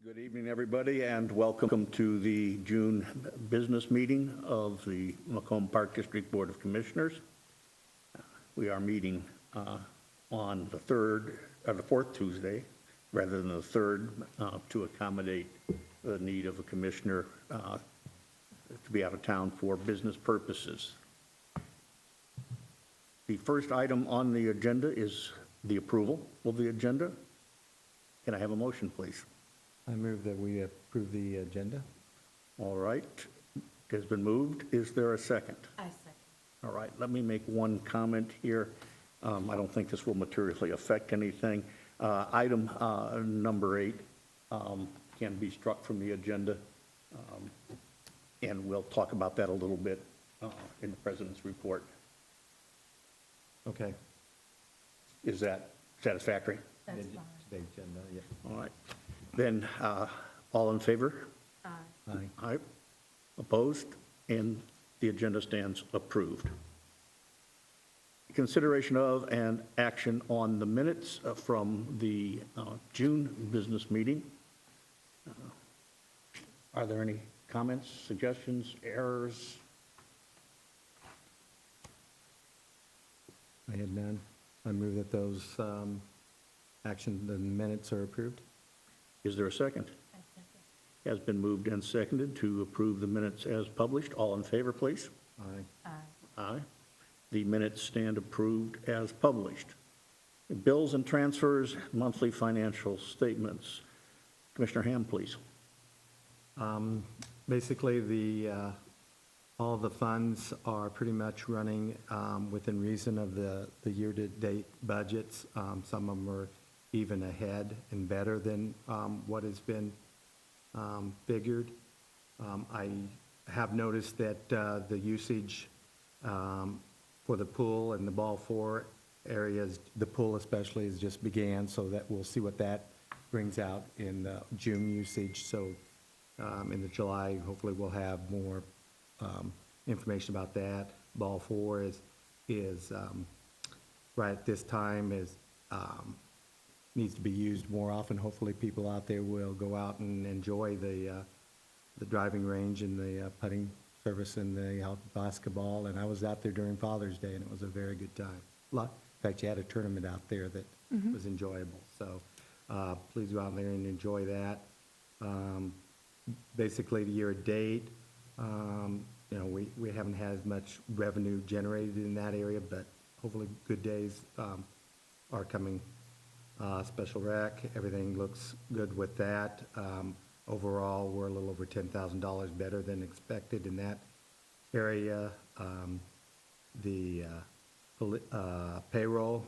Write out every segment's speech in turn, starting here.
Good evening, everybody, and welcome to the June business meeting of the Macomb Park District Board of Commissioners. We are meeting on the fourth Tuesday, rather than the third, to accommodate the need of a commissioner to be out of town for business purposes. The first item on the agenda is the approval of the agenda. Can I have a motion, please? I move that we approve the agenda. All right, it has been moved. Is there a second? I second. All right, let me make one comment here. I don't think this will materially affect anything. Item number 8 can be struck from the agenda, and we'll talk about that a little bit in the president's report. Okay. Is that satisfactory? That's fine. The agenda, yeah. All right. Then, all in favor? Aye. Aye. Aye. Opposed? And the agenda stands approved. Consideration of and action on the minutes from the June business meeting. Are there any comments, suggestions, errors? I had none. I move that those the minutes are approved. Is there a second? I second. Has been moved and seconded to approve the minutes as published. All in favor, please? Aye. Aye. Aye. The minutes stand approved as published. Bills and transfers, monthly financial statements. Commissioner Ham, please. Basically, all the funds are pretty much running within reason of the year-to-date budgets. Some of them are even ahead and better than what has been figured. I have noticed that the usage for the pool and the ball four areas, the pool especially, has just began, so that we'll see what that brings out in the June usage. So in the July, hopefully we'll have more information about that. Ball four is right at this time needs to be used more often. Hopefully people out there will go out and enjoy the driving range and the putting service and the basketball. And I was out there during Father's Day, and it was a very good time. In fact, you had a tournament out there that was enjoyable. So please go out there and enjoy that. Basically, the year-to-date, we haven't had as much revenue generated in that area, but hopefully good days are coming. Special rec, everything looks good with that. Overall, we're a little over $10,000 better than expected in that area. The payroll,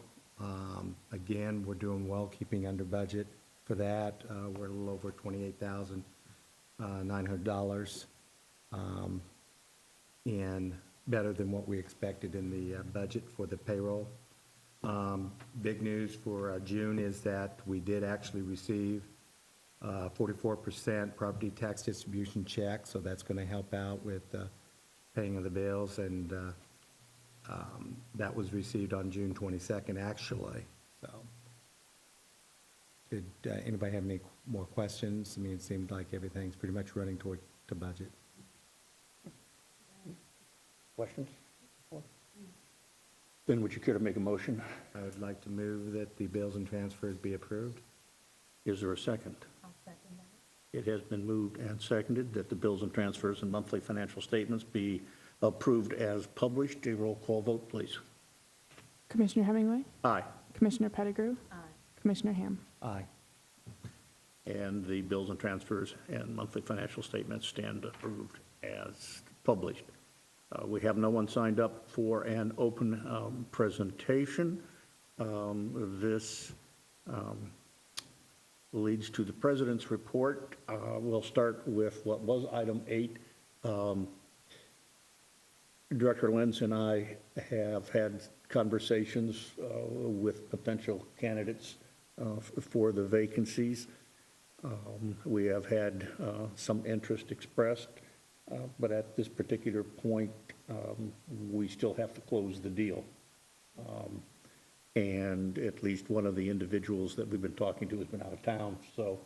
again, we're doing well, keeping under budget for that. We're a little over $28,900, and better than what we expected in the budget for the payroll. Big news for June is that we did actually receive 44% property tax distribution check, so that's going to help out with paying of the bills, and that was received on June 22nd, actually. So, did anybody have any more questions? I mean, it seemed like everything's pretty much running toward the budget. Questions? Then would you care to make a motion? I would like to move that the bills and transfers be approved. Is there a second? I'll second that. It has been moved and seconded that the bills and transfers and monthly financial statements be approved as published. A roll call vote, please. Commissioner Hemingway, Aye. Commissioner Pettigrew, Aye. Commissioner Ham. Aye. And the bills and transfers and monthly financial statements stand approved as published. We have no one signed up for an open presentation. This leads to the president's report. We'll start with what was item 8. Director Lenz and I have had conversations with potential candidates for the vacancies. We have had some interest expressed, but at this particular point, we still have to close the deal. And at least one of the individuals that we've been talking to has been out of town, so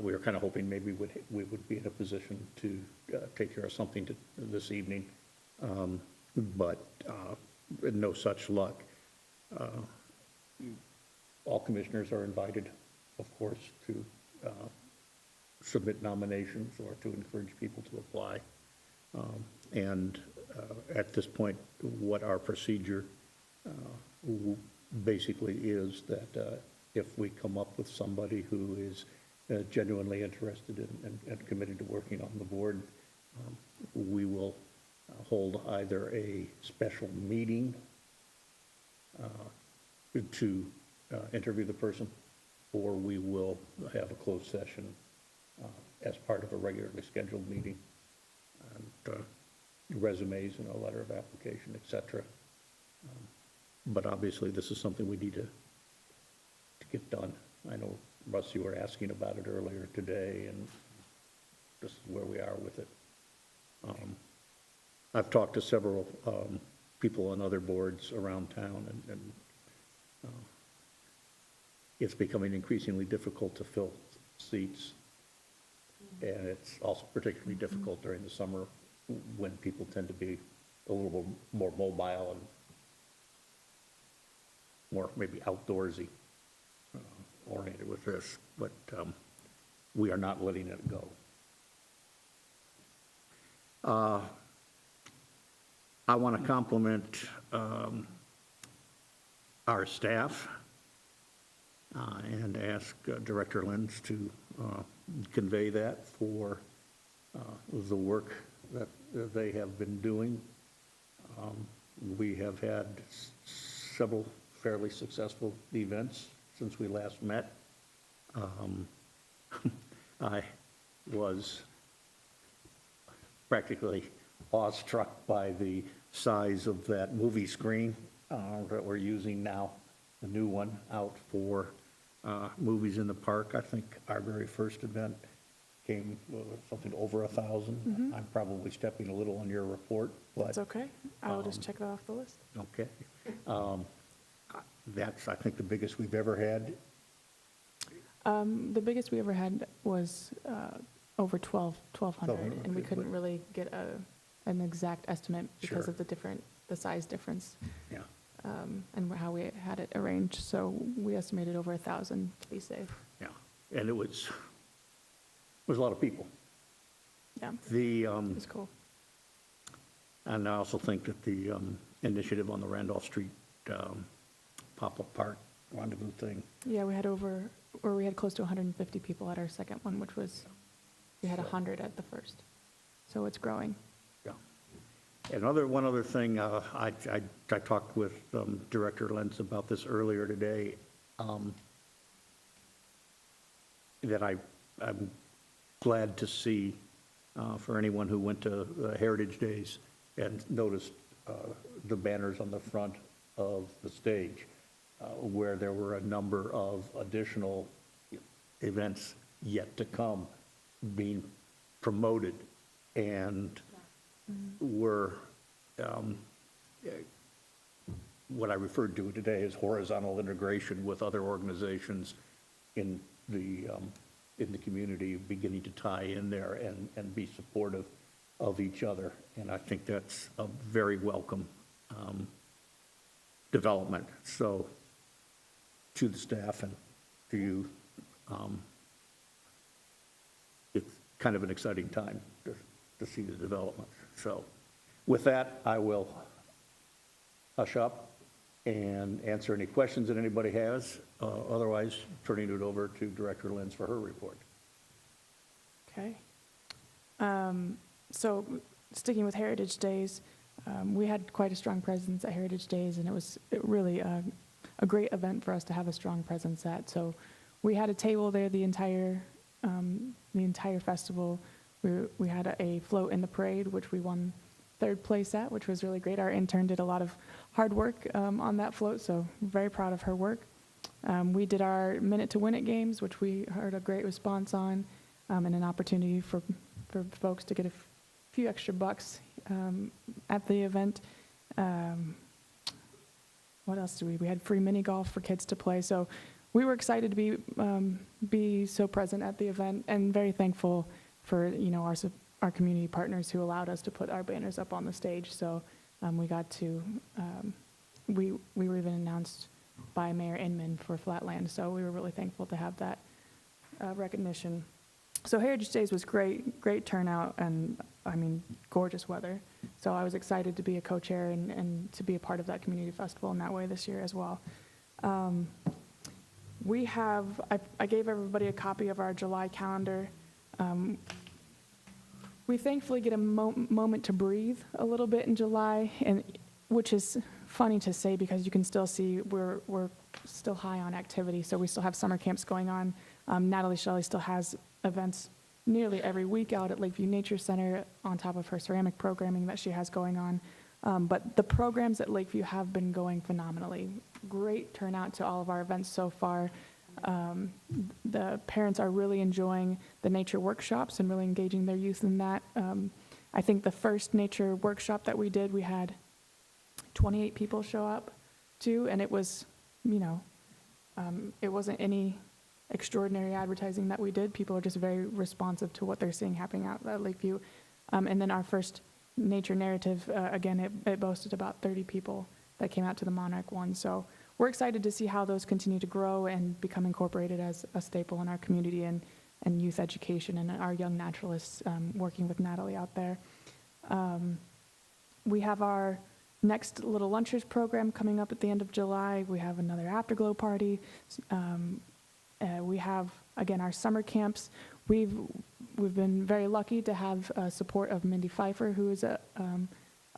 We were kind of hoping maybe we would be in a position to take care of something this evening, but no such luck. All commissioners are invited, of course, to submit nominations or to encourage people to apply. And at this point, what our procedure basically is that if we come up with somebody who is genuinely interested and committed to working on the board, we will hold either a special meeting to interview the person, or we will have a closed session as part of a regularly scheduled meeting, and resumes and a letter of application, et cetera. But obviously, this is something we need to get done. I know, Russ, you were asking about it earlier today, and this is where we are with it. I've talked to several people on other boards around town, and it's becoming increasingly difficult to fill seats. And it's also particularly difficult during the summer when people tend to be a little more mobile and more maybe outdoorsy oriented with this, but we are not letting it go. I want to compliment our staff and ask Director Lenz to convey that for the work that they have been doing. We have had several fairly successful events since we last met. I was practically awestruck by the size of that movie screen that we're using now, the new one out for movies in the park. I think our very first event came something over 1,000. I'm probably stepping a little on your report, but That's okay. I will just check that off the list. okay. That's, I think, the biggest we've ever had. The biggest we ever had was over 1,200, and we couldn't really get an exact estimate because Sure. of the size difference, Yeah. and how we had it arranged. So we estimated over 1,000 to be safe. Yeah, and it was a lot of people. Yeah, The, it was cool. and I also think that the initiative on the Randolph Street pop-up park rendezvous thing, Yeah, we had close to 150 people at our second one, which was, we had 100 at the first. So it's growing. yeah. And one other thing, I talked with Director Lenz about this earlier today, that I'm glad to see, for anyone who went to Heritage Days and noticed the banners on the front of the stage, where there were a number of additional events yet to come being promoted, and were what I referred to today as horizontal integration with other organizations in the community, beginning to tie in there and be supportive of each other. And I think that's a very welcome development. So to the staff and to you, it's kind of an exciting time to see the development. So with that, I will hush up and answer any questions that anybody has. Otherwise, turning it over to Director Lenz for her report. Okay. So sticking with Heritage Days, we had quite a strong presence at Heritage Days, and it was really a great event for us to have a strong presence at. So we had a table there the entire festival. We had a float in the parade, which we won third place at, which was really great. Our intern did a lot of hard work on that float, so very proud of her work. We did our Minute to Win It games, which we heard a great response on, and an opportunity for folks to get a few extra bucks at the event. What else do we had free mini golf for kids to play. So we were excited to be so present at the event, and very thankful for, you know, our community partners who allowed us to put our banners up on the stage. So we got to, we were even announced by Mayor Inman for Flatland, so we were really thankful to have that recognition. So Heritage Days was great turnout, and I mean, gorgeous weather. So I was excited to be a co-chair and to be a part of that community festival in that way this year as well. We have, I gave everybody a copy of our July calendar. We thankfully get a moment to breathe a little bit in July, and which is funny to say because you can still see we're still high on activity, so we still have summer camps going on. Natalie Shelley still has events nearly every week out at Lakeview Nature Center on top of her ceramic programming that she has going on. But the programs at Lakeview have been going phenomenally. Great turnout to all of our events so far. The parents are really enjoying the nature workshops and really engaging their youth in that. I think the first nature workshop that we did, we had 28 people show up to, and it was, you know, it wasn't any extraordinary advertising that we did. People are just very responsive to what they're seeing happening out at Lakeview. And then our first nature narrative, again, it boasted about 30 people that came out to the Monarch one. So we're excited to see how those continue to grow and become incorporated as a staple in our community and youth education and our young naturalists working with Natalie out there. We have our next Little Lunchers program coming up at the end of July. We have another Afterglow party. We have, again, our summer camps. We've been very lucky to have support of Mindy Pfeiffer, who is a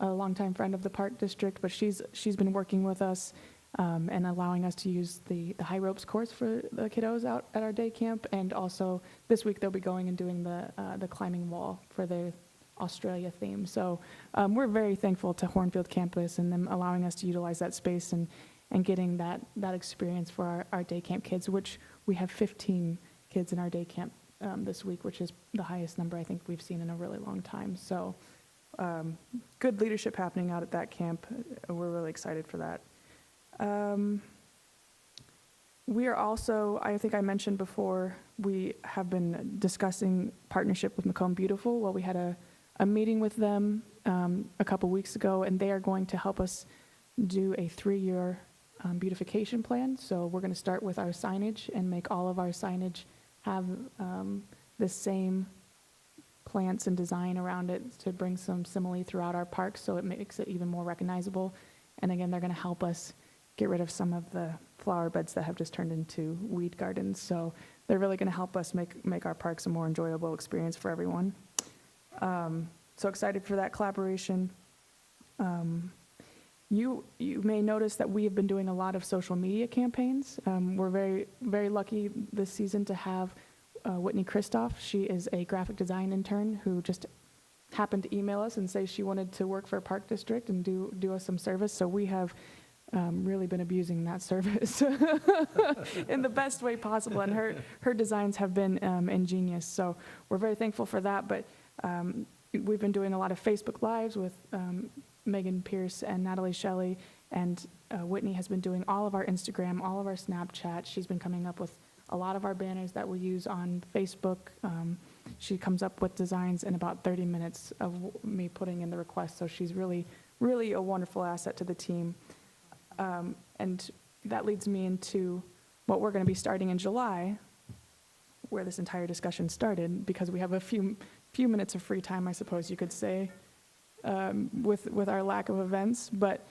longtime friend of the Park District, but she's been working with us and allowing us to use the high ropes course for the kiddos out at our day camp. And also this week they'll be going and doing the climbing wall for the Australia theme. So we're very thankful to Hornfield campus and them allowing us to utilize that space and getting that experience for our day camp kids, which we have 15 kids in our day camp this week, which is the highest number I think we've seen in a really long time. So good leadership happening out at that camp. We're really excited for that. We are also, I think I mentioned before, we have been discussing partnership with Macomb Beautiful. Well, we had a meeting with them a couple weeks ago, and they are going to help us do a 3-year beautification plan. So we're going to start with our signage and make all of our signage have the same plants and design around it to bring some simile throughout our parks, so it makes it even more recognizable. And again, they're going to help us get rid of some of the flower beds that have just turned into weed gardens. So they're really going to help us make our parks a more enjoyable experience for everyone. So excited for that collaboration. You may notice that we have been doing a lot of social media campaigns. We're very, very lucky this season to have Whitney Kristoff. She is a graphic design intern who just happened to email us and say she wanted to work for a Park District and do us some service. So we have really been abusing that service in the best way possible. And her designs have been ingenious. So we're very thankful for that. But we've been doing a lot of Facebook Lives with Megan Pierce and Natalie Shelley, and Whitney has been doing all of our Instagram, all of our Snapchat. She's been coming up with a lot of our banners that we use on Facebook. She comes up with designs in about 30 minutes of me putting in the request, so she's really, really a wonderful asset to the team. And that leads me into what we're going to be starting in July, where this entire discussion started, because we have a few minutes of free time, I suppose you could say, with our lack of events. But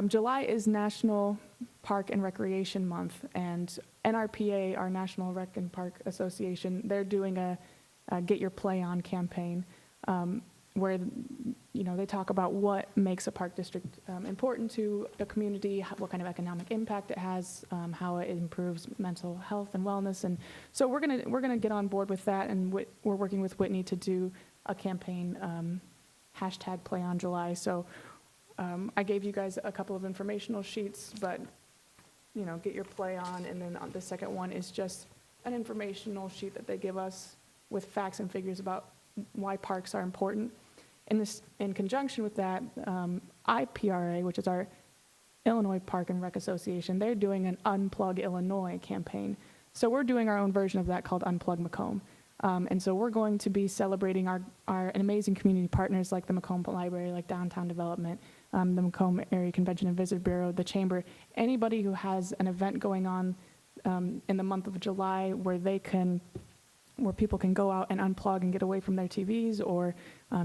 July is National Park and Recreation Month, and NRPA, our National Rec and Park Association, they're doing a Get Your Play On campaign, where they talk about what makes a park district important to the community, what kind of economic impact it has, how it improves mental health and wellness. And so we're gonna get on board with that, and we're working with Whitney to do a campaign, #PlayOnJuly. So I gave you guys a couple of informational sheets, but get your play on, and then the second one is just an informational sheet that they give us with facts and figures about why parks are important. In conjunction with that, IPRA, which is our Illinois Park and Rec Association, they're doing an Unplug Illinois campaign. So we're doing our own version of that called Unplug Macomb. And so we're going to be celebrating our amazing community partners like the Macomb Library, like Downtown Development, the Macomb Area Convention and Visitor Bureau, the Chamber, anybody who has an event going on in the month of July where people can go out and unplug and get away from their TVs or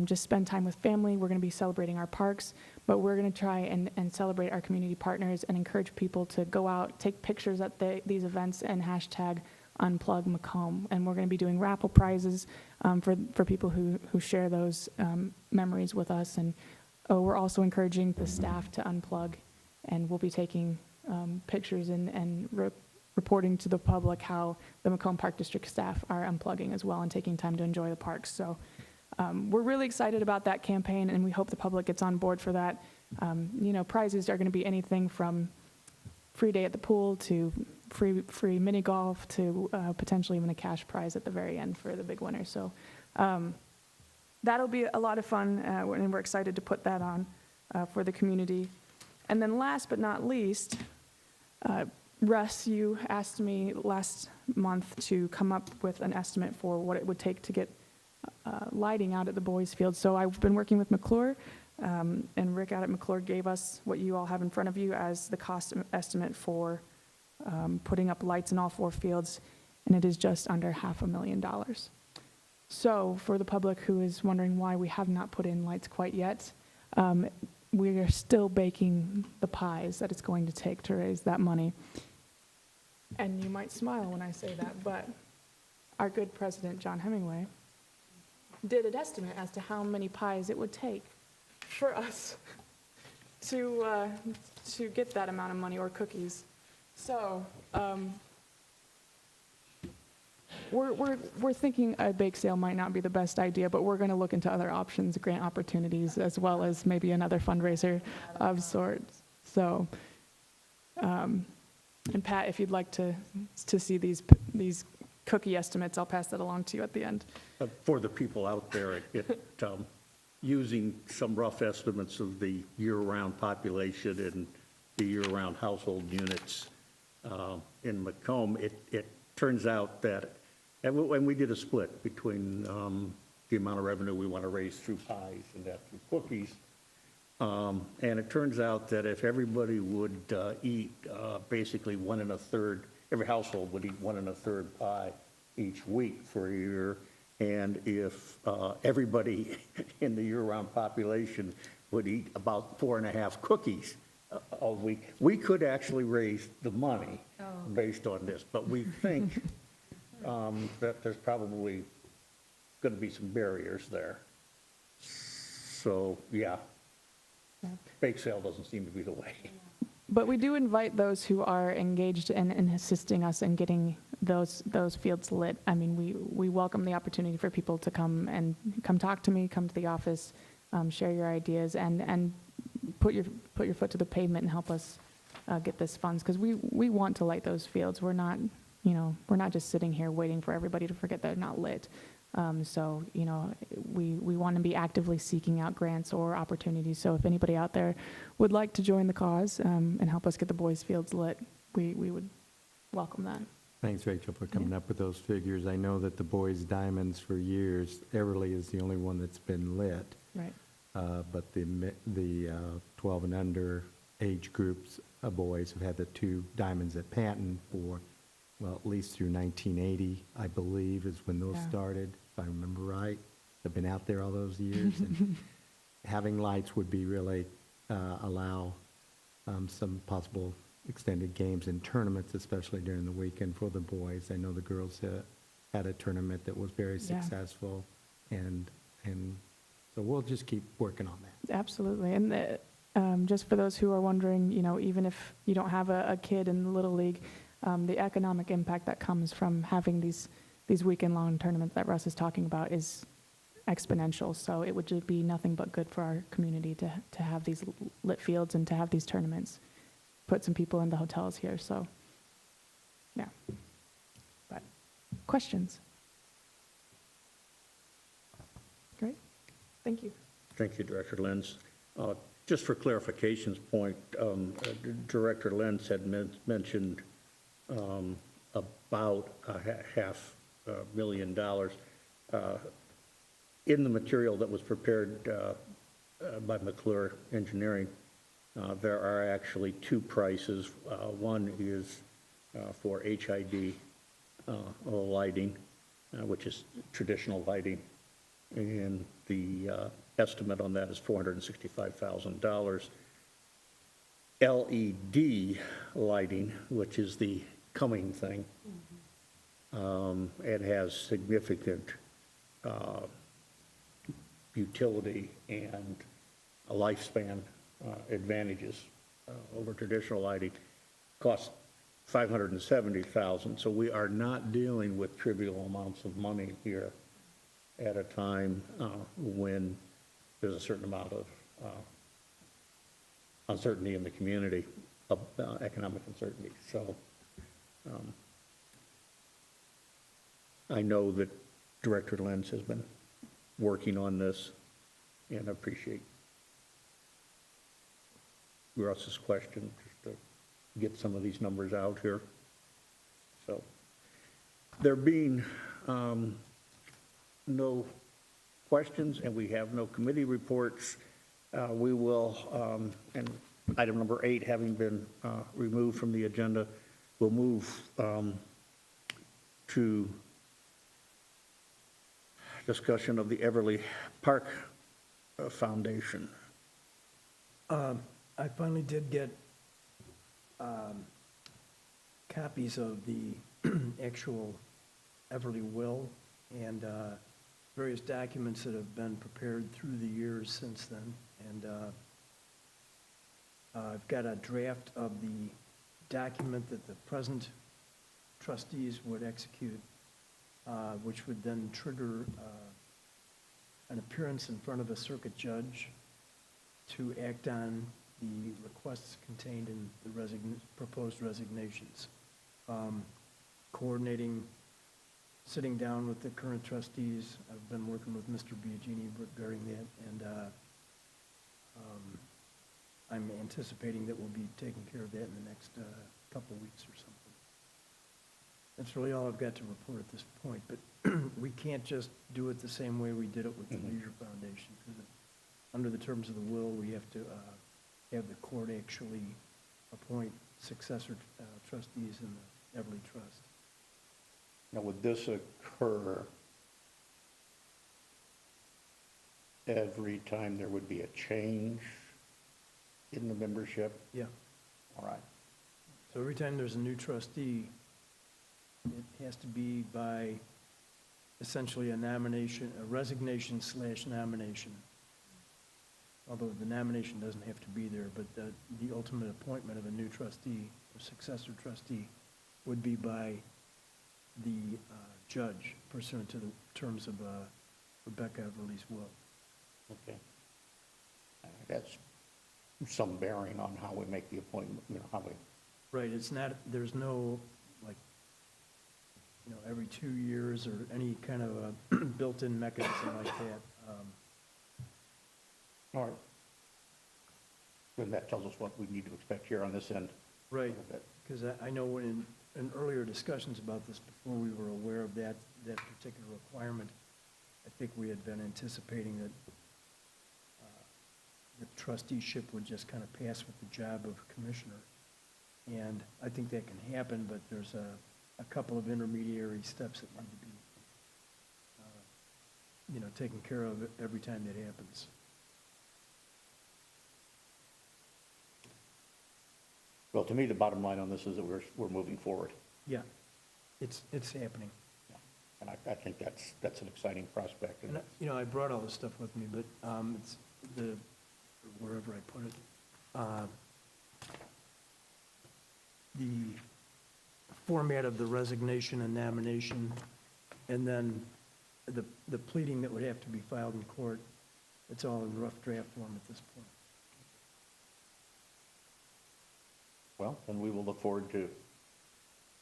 just spend time with family. We're going to be celebrating our parks, but we're going to try and celebrate our community partners and encourage people to go out, take pictures at these events and hashtag Unplug Macomb. And we're going to be doing raffle prizes for people who share those memories with us. And we're also encouraging the staff to unplug, and we'll be taking pictures and reporting to the public how the Macomb Park District staff are unplugging as well and taking time to enjoy the parks. So we're really excited about that campaign, and we hope the public gets on board for that. Prizes are going to be anything from free day at the pool to free mini golf to potentially even a cash prize at the very end for the big winner. So that'll be a lot of fun, and we're excited to put that on for the community. And then last but not least, Russ, you asked me last month to come up with an estimate for what it would take to get lighting out at the boys' field. So I've been working with McClure, and Rick out at McClure gave us what you all have in front of you as the cost estimate for putting up lights in all 4 fields, and it is just under $500,000. So for the public who is wondering why we have not put in lights quite yet, we are still baking the pies that it's going to take to raise that money. And you might smile when I say that, but our good president, John Hemingway, did an estimate as to how many pies it would take for us to get that amount of money, or cookies. So we're thinking a bake sale might not be the best idea, but we're going to look into other options, grant opportunities, as well as maybe another fundraiser of sorts. So, and Pat, if you'd like to see these cookie estimates, I'll pass that along to you at the end. For the people out there, using some rough estimates of the year-round population and the year-round household units in Macomb, it turns out that, and we did a split between the amount of revenue we want to raise through pies and that through cookies. And it turns out that if everybody would eat basically 1 1/3, every household would eat 1 1/3 pie each week for a year, and if everybody in the year-round population would eat about 4.5 cookies a week, we could actually raise the money based on this. But we think that there's probably going to be some barriers there. So, yeah. Bake sale doesn't seem to be the way. But we do invite those who are engaged in assisting us in getting those fields lit. I mean, we welcome the opportunity for people to come talk to me, come to the office, share your ideas, and put your foot to the pavement and help us get this funds, because we want to light those fields. We're not just sitting here waiting for everybody to forget they're not lit. So, we want to be actively seeking out grants or opportunities. So if anybody out there would like to join the cause and help us get the boys' fields lit, we would welcome that. Thanks, Rachel, for coming up with those figures. I know that the boys' diamonds for years, Everly is the only one that's been lit. Right. But the 12 and under age groups of boys have had the 2 diamonds at Panton for, well, at least through 1980, I believe, is when those started, if I remember right. They've been out there all those years. And having lights would be really allow some possible extended games and tournaments, especially during the weekend for the boys. I know the girls had a tournament that was very successful, and so we'll just keep working on that. Absolutely. And just for those who are wondering, even if you don't have a kid in the Little League, the economic impact that comes from having these weekend-long tournaments that Russ is talking about is exponential. So it would just be nothing but good for our community to have these lit fields and to have these tournaments, put some people in the hotels here. So, yeah. But questions? Great. Thank you. Thank you, Director Lenz. Just for clarification's point, Director Lenz had mentioned about $500,000. In the material that was prepared by McClure Engineering, there are actually two prices. One is for HID lighting, which is traditional lighting, and the estimate on that is $465,000. LED lighting, which is the coming thing, it has significant utility and a lifespan advantages over traditional lighting. Costs $570,000, so we are not dealing with trivial amounts of money here at a time when there's a certain amount of uncertainty in the community, economic uncertainty. So I know that Director Lenz has been working on this, and I appreciate Russ's question, just to get some of these numbers out here. So there being no questions, and we have no committee reports, we will, and item number 8 having been removed from the agenda, we'll move to discussion of the Everly Park Foundation. I finally did get copies of the actual Everly will and various documents that have been prepared through the years since then. And I've got a draft of the document that the present trustees would execute, which would then trigger an appearance in front of a circuit judge to act on the requests contained in the proposed resignations. Coordinating, sitting down with the current trustees. I've been working with Mr. Biagini regarding that, and I'm anticipating that we'll be taking care of that in the next couple of weeks or something. That's really all I've got to report at this point, but we can't just do it the same way we did it with the Leisure Foundation, because under the terms of the will, we have to have the court actually appoint successor trustees in the Everly Trust. Now, would this occur every time there would be a change in the membership? Yeah. All right. So every time there's a new trustee, it has to be by essentially a nomination, a resignation/nomination. Although the nomination doesn't have to be there, but the ultimate appointment of a new trustee or successor trustee would be by the judge pursuant to the terms of Rebecca Everly's will. Okay. That's some bearing on how we make the appointment, how we... Right, it's not, there's no, like, every 2 years or any kind of a built-in mechanism like that. All right. Then that tells us what we need to expect here on this end. Right, because I know in earlier discussions about this, before we were aware of that particular requirement, I think we had been anticipating that the trusteeship would just kind of pass with the job of commissioner. And I think that can happen, but there's a couple of intermediary steps that need to be, taken care of every time that happens. Well, to me, the bottom line on this is that we're moving forward. Yeah, it's happening. Yeah. And I think that's an exciting prospect. And, I brought all this stuff with me, but it's wherever I put it. The format of the resignation and nomination, and then the pleading that would have to be filed in court, it's all in rough draft form at this point. Well, then we will look forward to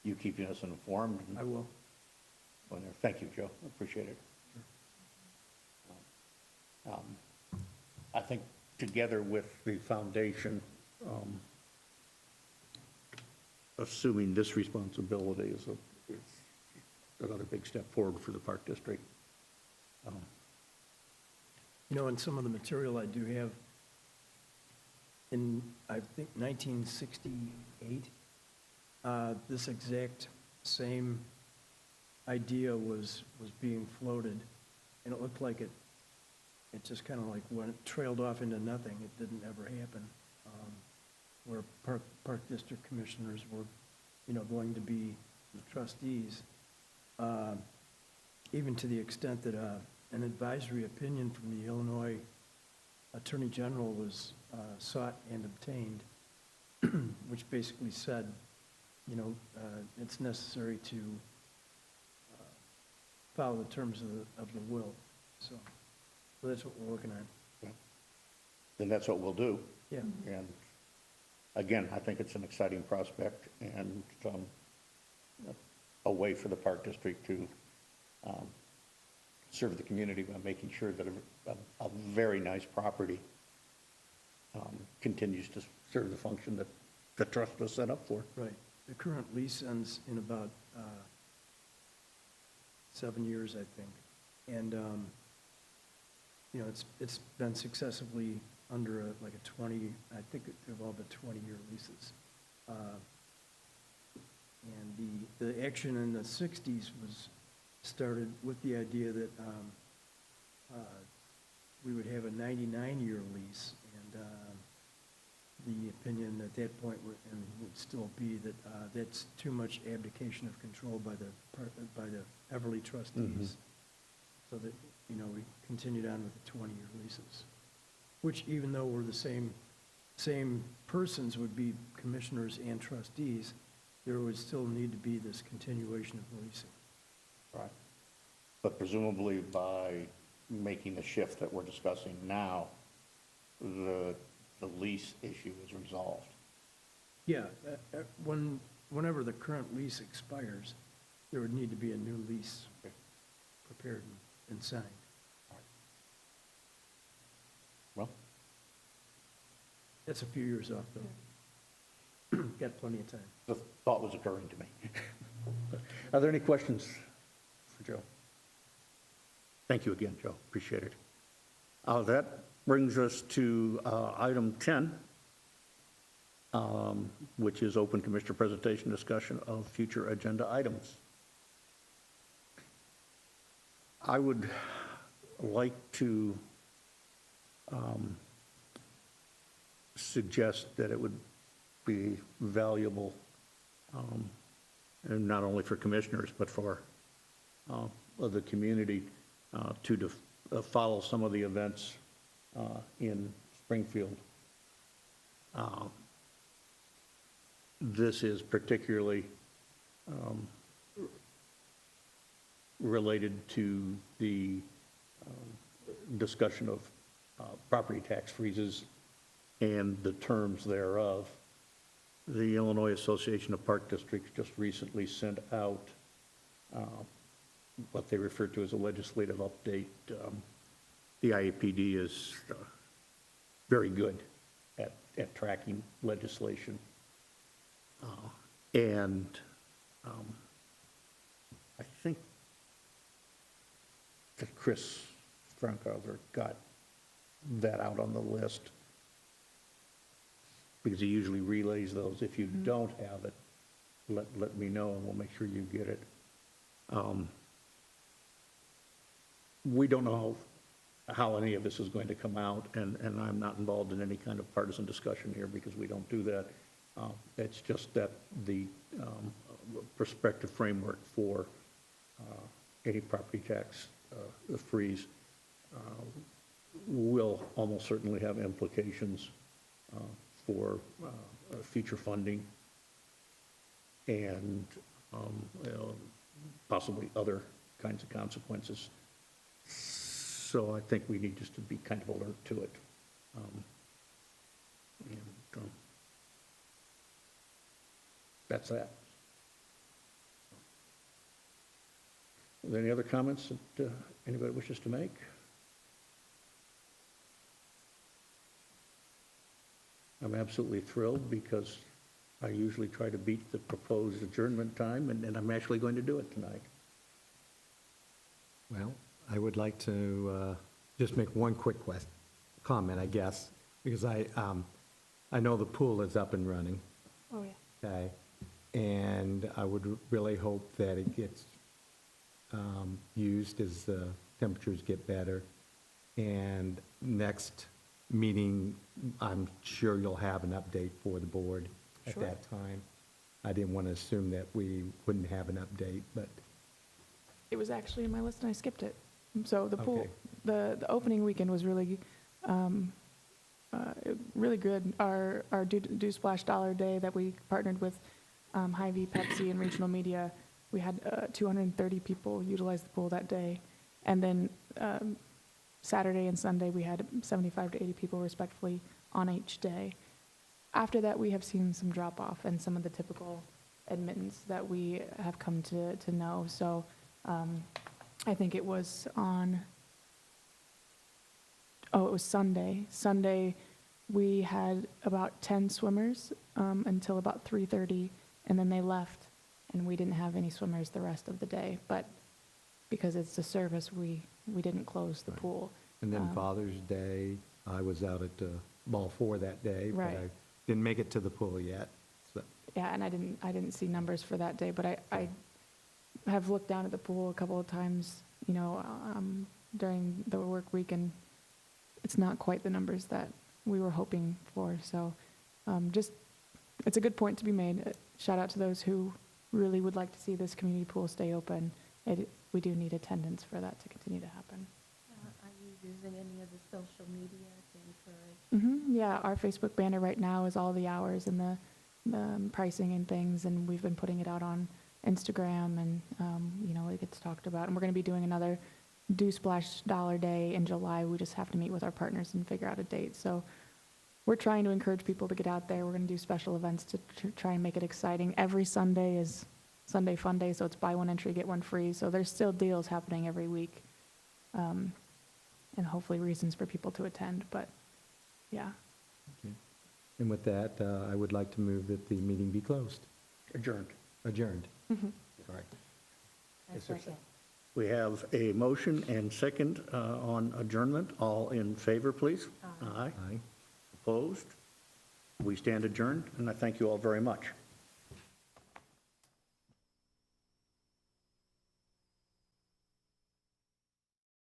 you keeping us informed. I will. Thank you, Joe. Appreciate it. I think together with the foundation, assuming this responsibility is another big step forward for the Park District. You know, in some of the material I do have, in, I think, 1968, this exact same idea was being floated, and it looked like it just kind of like went, trailed off into nothing. It didn't ever happen, where Park District commissioners were, you know, going to be the trustees, even to the extent that an advisory opinion from the Illinois Attorney General was sought and obtained, which basically said, you know, it's necessary to follow the terms of the will. So that's what we're working on. Then that's what we'll do. Yeah. And again, I think it's an exciting prospect and a way for the Park District to serve the community by making sure that a very nice property continues to serve the function that the trust was set up for. Right. The current lease ends in about 7 years, I think. And, you know, it's been successively under like a 20, I think they've all been 20-year leases. And the action in the 60s was started with the idea that we would have a 99-year lease, and the opinion at that point would still be that that's too much abdication of control by the Everly trustees. So that, you know, we continued on with the 20-year leases, which, even though we're the same persons, would be commissioners and trustees, there would still need to be this continuation of leasing. Right. But presumably by making the shift that we're discussing now, the lease issue is resolved. Yeah, whenever the current lease expires, there would need to be a new lease prepared and signed. Well, That's a few years off, though. Got plenty of time. the thought was occurring to me. Are there any questions for Joe? Thank you again, Joe. Appreciate it. That brings us to item 10, which is open commissioner presentation discussion of future agenda items. I would like to suggest that it would be valuable, and not only for commissioners, but for the community to follow some of the events in Springfield. This is particularly related to the discussion of property tax freezes and the terms thereof. The Illinois Association of Park Districts just recently sent out what they refer to as a legislative update. The IAPD is very good at tracking legislation. And I think that Chris Frankhauser got that out on the list, because he usually relays those. If you don't have it, let me know and we'll make sure you get it. We don't know how any of this is going to come out, and I'm not involved in any kind of partisan discussion here because we don't do that. It's just that the prospective framework for any property tax freeze will almost certainly have implications for future funding and possibly other kinds of consequences. So I think we need just to be kind of alert to it. That's that. Are there any other comments that anybody wishes to make? I'm absolutely thrilled because I usually try to beat the proposed adjournment time, and I'm actually going to do it tonight. Well, I would like to just make one quick comment, I guess, because I know the pool is up and running, Oh, yeah. okay? And I would really hope that it gets used as the temperatures get better. And next meeting, I'm sure you'll have an update for the board at Sure. that time. I didn't want to assume that we wouldn't have an update, but, It was actually in my list and I skipped it. So the pool, Okay. the opening weekend was really, really good. Our Do Splash Dollar Day that we partnered with Hy-Vee, Pepsi, and Regional Media, we had 230 people utilize the pool that day. And then Saturday and Sunday, we had 75 to 80 people respectively on each day. After that, we have seen some drop off and some of the typical admittance that we have come to know. So I think it was it was Sunday. Sunday, we had about 10 swimmers until about 3:30, and then they left, and we didn't have any swimmers the rest of the day. But because it's a service, we didn't close the Right. pool. and then Father's Day, I was out at Ball 4 that day, but Right. I didn't make it to the pool yet, so. Yeah, and I didn't see numbers for that day, but I have looked down at the pool a couple of times, during the work week, and it's not quite the numbers that we were hoping for. So it's a good point to be made. Shout out to those who really would like to see this community pool stay open. We do need attendance for that to continue to happen. Are you using any of the social media to encourage? Yeah, our Facebook banner right now is all the hours and the pricing and things, and we've been putting it out on Instagram, and it gets talked about. And we're going to be doing another Do Splash Dollar Day in July. We just have to meet with our partners and figure out a date. So we're trying to encourage people to get out there. We're going to do special events to try and make it exciting. Every Sunday is Sunday Fun Day, so it's buy one entry, get one free. So there's still deals happening every week, and hopefully reasons for people to attend. But yeah. And with that, I would like to move that the meeting be closed, Adjourned. adjourned. Sorry. I Yes, sir. second. We have a motion and second on adjournment. All in favor, please? Aye. Aye. Opposed? We stand adjourned, and I thank you all very much.